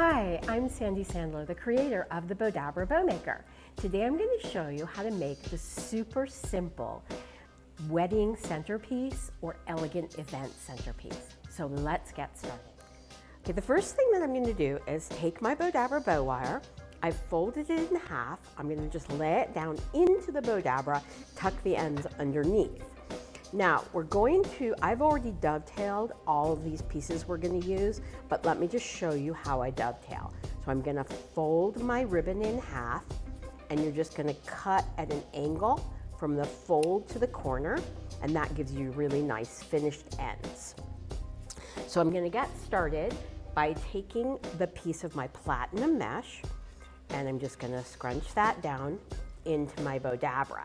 Hi, I'm Sandy Sandler, the creator of the Bowdabra Bow Maker. Today I'm going to show you how to make the super simple wedding centerpiece or elegant event centerpiece. So let's get started. Okay, the first thing that I'm going to do is take my Bowdabra bow wire. I've folded it in half. I'm going to just lay it down into the Bowdabra, tuck the ends underneath. Now I've already dovetailed all of these pieces we're going to use, but let me just show you how I dovetail. So I'm going to fold my ribbon in half, and you're just going to cut at an angle from the fold to the corner, and that gives you really nice finished ends. So I'm going to get started by taking the piece of my platinum mesh, and I'm just going to scrunch that down into my Bowdabra.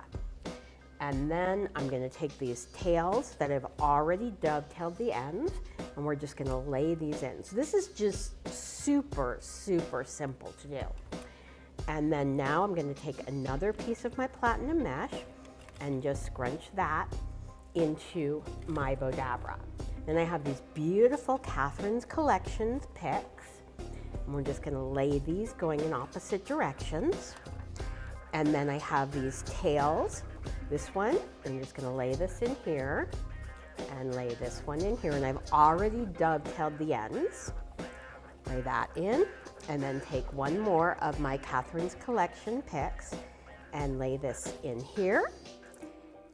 And then I'm going to take these tails that I've already dovetailed the ends, and we're just going to lay these in. So this is just super, super simple to do. And then now I'm going to take another piece of my platinum mesh and just scrunch that into my Bowdabra. Then I have these beautiful Catherine's Collections picks, and we're just going to lay these going in opposite directions. And then I have these tails. This one, I'm just going to lay this in here and lay this one in here, and I've already dovetailed the ends. Lay that in, and then take one more of my Catherine's Collection picks and lay this in here.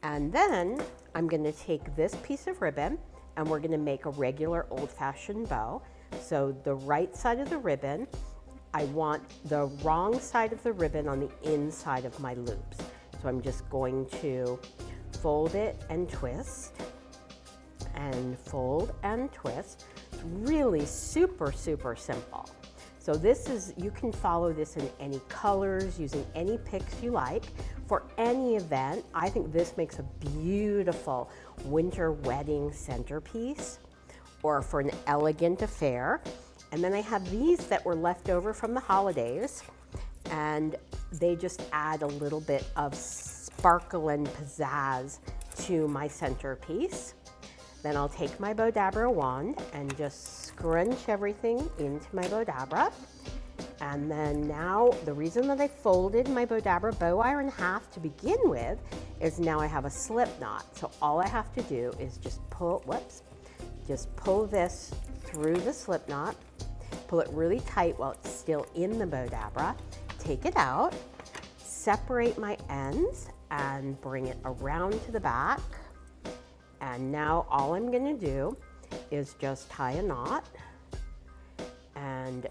And then I'm going to take this piece of ribbon, and we're going to make a regular old-fashioned bow. So the right side of the ribbon, I want the wrong side of the ribbon on the inside of my loops. So I'm just going to fold it and twist, and fold and twist. It's really super, super simple. So you can follow this in any colors, using any picks you like. For any event, I think this makes a beautiful winter wedding centerpiece, or for an elegant affair. And then I have these that were left over from the holidays, and they just add a little bit of sparkle and pizzazz to my centerpiece. Then I'll take my Bowdabra wand and just scrunch everything into my Bowdabra. And then now, the reason that I folded my Bowdabra bow wire in half to begin with is now I have a slip knot. So all I have to do is just pull this through the slip knot, pull it really tight while it's still in the Bowdabra, take it out, separate my ends, and bring it around to the back. And now all I'm going to do is just tie a knot and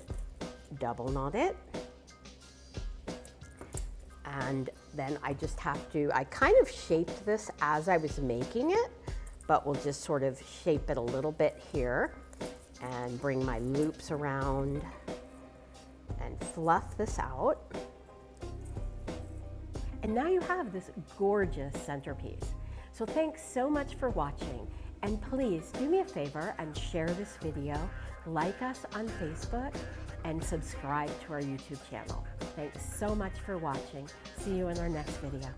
double knot it. And then I kind of shaped this as I was making it, but we'll just sort of shape it a little bit here and bring my loops around and fluff this out. And now you have this gorgeous centerpiece. So thanks so much for watching, and please do me a favor and share this video, like us on Facebook, and subscribe to our YouTube channel. Thanks so much for watching. See you in our next video.